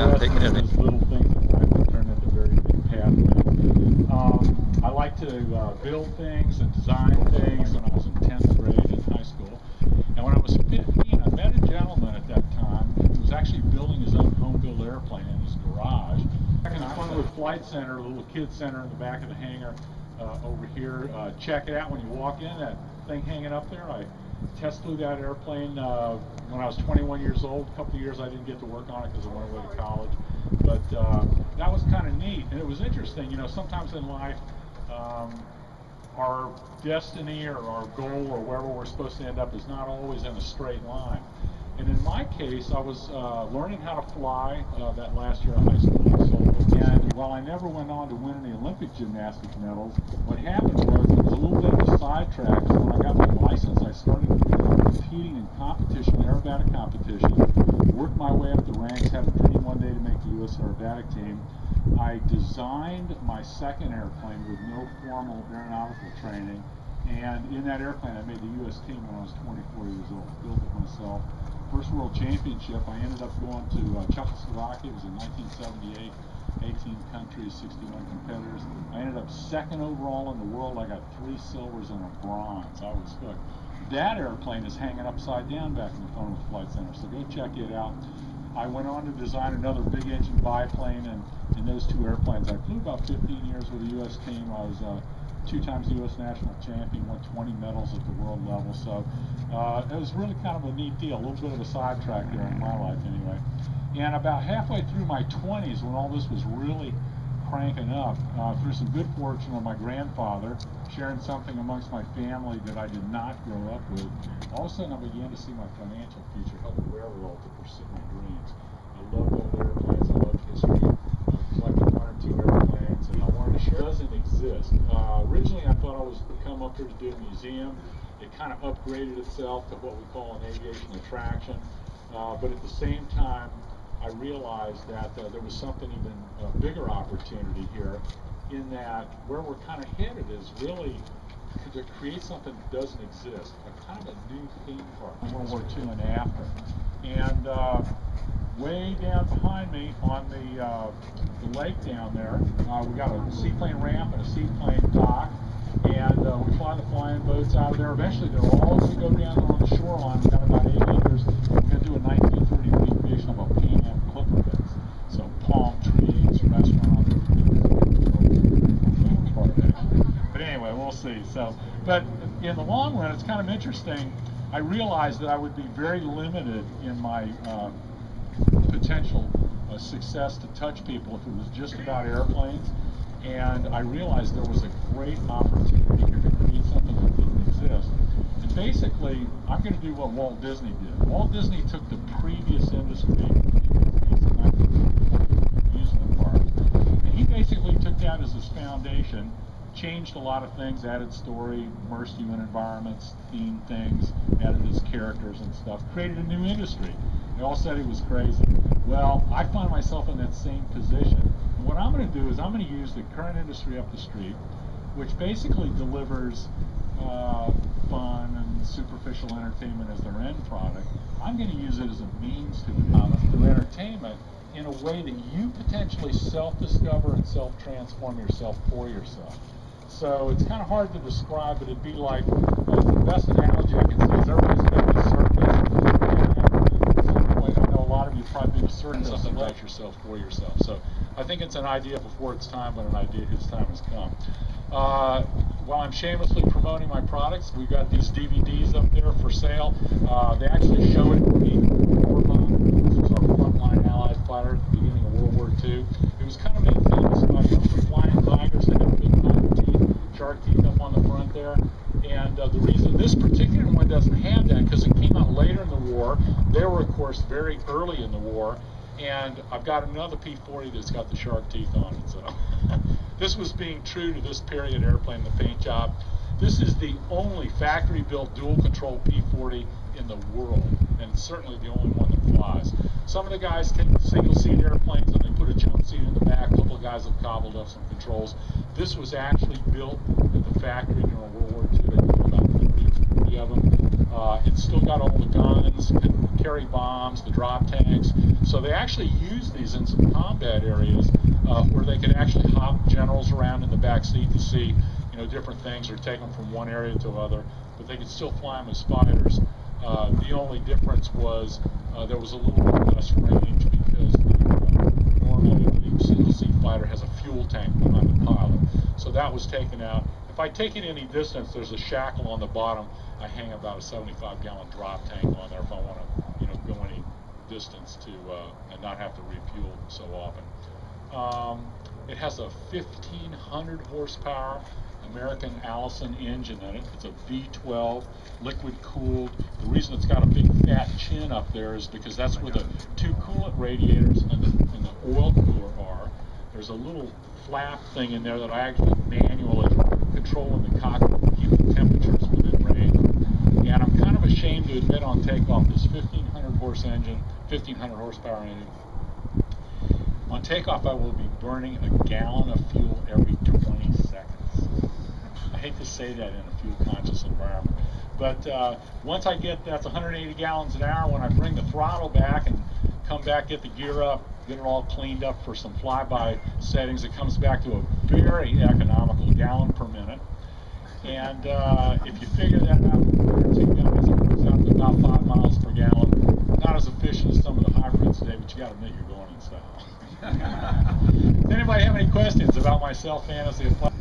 No, take it in. Those little things in life that turn into very big pathways. I like to build things and design things when I was in 10th grade in high school. And when I was 15, I met a gentleman at that time who was actually building his own home-built airplane in his garage. Back in the Funwood Flight Center, a little kid center in the back of the hangar over here. Check it out when you walk in, that thing hanging up there. I test flew that airplane when I was 21 years old. A couple of years I didn't get to work on it because I went away to college. But that was kind of neat. And it was interesting, you know, sometimes in life, our destiny or our goal or wherever we're supposed to end up is not always in a straight line. And in my case, I was learning how to fly that last year of high school. And while I never went on to win any Olympic gymnastic medals, what happened was it was a little bit of a sidetrack. So when I got my license, I started competing in competition, aerobatic competition, worked my way up the ranks, had a dream one day to make the U.S. aerobatic team. I designed my second airplane with no formal aeronautical training, and in that airplane I made the U.S. team when I was 24 years old. Built it myself. First World Championship, I ended up going to Czechoslovakia. It was in 1978. 18 countries, 61 competitors. I ended up second overall in the world. I got 3 silvers and a bronze. I was hooked. That airplane is hanging upside down back in the Funwood Flight Center, so go check it out. I went on to design another big engine biplane, and in those 2 airplanes I flew about 15 years with the U.S. team. I was 2 times U.S. national champion, won 20 medals at the world level, so it was really kind of a neat deal, a little bit of a sidetrack there in my life anyway. And about halfway through my 20s, when all this was really cranking up, through some good fortune of my grandfather sharing something amongst my family that I did not grow up with, all of a sudden I began to see my financial future help the railroad to pursue my dreams. I love old airplanes, I love history, I collected 1 or 2 airplanes, and I wanted to share. It doesn't exist. Originally I thought I was to come up here to do a museum. It kind of upgraded itself to what we call an aviation attraction, but at the same time I realized that there was something even bigger opportunity here, in that where we're kind of headed is really to create something that doesn't exist, a kind of a new theme park, World War II and after. And way down behind me on the lake down there, we got a seaplane ramp and a seaplane dock, and we fly the flying boats out of there. Eventually they're all going to go down there on the shoreline. We've got about 8 acres. We're going to do a 1930 recreation of a Panhandle clipper base. So palm trees, restaurant, but anyway, we'll see. So, but in the long run, it's kind of interesting. I realized that I would be very limited in my potential success to touch people if it was just about airplanes. And I realized there was a great opportunity here to create something that didn't exist. And basically, I'm going to do what Walt Disney did. Walt Disney took the previous industry, amusement park, and he basically took that as his foundation, changed a lot of things, added story, immersed you in environments, themed things, added his characters and stuff, created a new industry. They all said he was crazy. Well, I find myself in that same position. And what I'm going to do is I'm going to use the current industry up the street, which basically delivers fun and superficial entertainment as their end product. I'm going to use it as a means to entertainment in a way that you potentially self-discover and self-transform yourself for yourself. So it's kind of hard to describe, but it'd be like the best analogy I can say is everybody's been to a circus, and at some point I know a lot of you probably been to circus something about yourself for yourself. So I think it's an idea before its time, but an idea whose time has come. While I'm shamelessly promoting my products, we've got these DVDs up there for sale. They actually show it for me. This was our frontline Allied fighter at the beginning of World War II. It was kind of made famous by the flying tigers that had big shark teeth up on the front there. And the reason this particular one doesn't have that, because it came out later in the war. They were, of course, very early in the war. And I've got another P-40 that's got the shark teeth on it. So this was being true to this period airplane, the paint job. This is the only factory-built dual-control P-40 in the world, and certainly the only one that flies. Some of the guys take single-seat airplanes and they put a jump seat in the back. A couple of guys have cobbled up some controls. This was actually built at the factory during World War II. They built about 40 of them. It's still got all the guns, carry bombs, the drop tanks. So they actually used these in some combat areas where they could actually hop generals around in the back seat to see, different things, or take them from one area to another. But they could still fly them as fighters. The only difference was there was a little bit less range because normally the single-seat fighter has a fuel tank behind the pilot. So that was taken out. If I take it any distance, there's a shackle on the bottom. I hang about a 75-gallon drop tank on there if I want to, go any distance to and not have to refuel so often. It has a 1,500 horsepower American Allison engine in it. It's a V12, liquid cooled. The reason it's got a big fat chin up there is because that's where the two coolant radiators and the oil cooler are. There's a little flap thing in there that I actually manually control in the cockpit to keep the temperatures within range. And I'm kind of ashamed to admit on takeoff, this 1,500 horsepower engine, on takeoff I will be burning a gallon of fuel every 20 seconds. I hate to say that in a fuel-conscious environment, but once I get, that's 180 gallons an hour. When I bring the throttle back and come back, get the gear up, get it all cleaned up for some flyby settings, it comes back to a very economical gallon per minute. And if you figure that out, it comes out to about 5 miles per gallon. Not as efficient as some of the hybrids today, but you got to admit you're going in style. Does anybody have any questions about my self-fantasy of flight?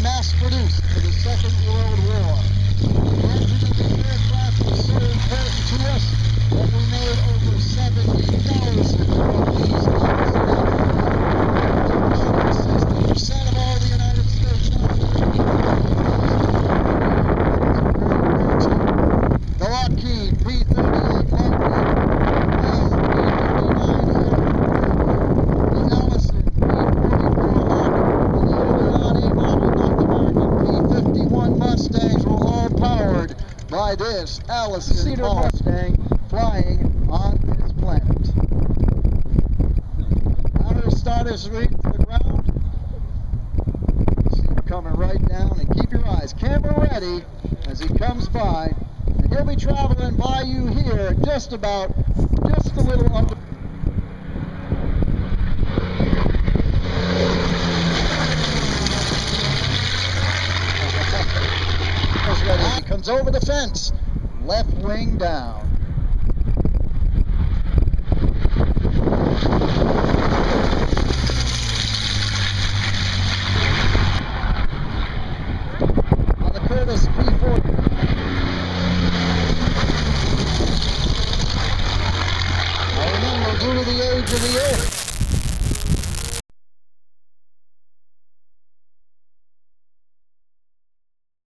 Mass-produced for the Second World War. The engine of this aircraft is so important to us that we made over 70,000 of these engines. 60% of all the United States the Lockheed P-38 Lightning, the Allison P-44 Hawk, and the early on P-51 Mustangs were all powered by this Allison Cedar Mustang flying on this planet. Outer starters reach the ground. See him coming right down, and keep your eyes camera ready as he comes by, and he'll be traveling by you here just a little under. He comes over the fence, left wing down. On the Curtis P-40. Now remember, due to the age of the Earth,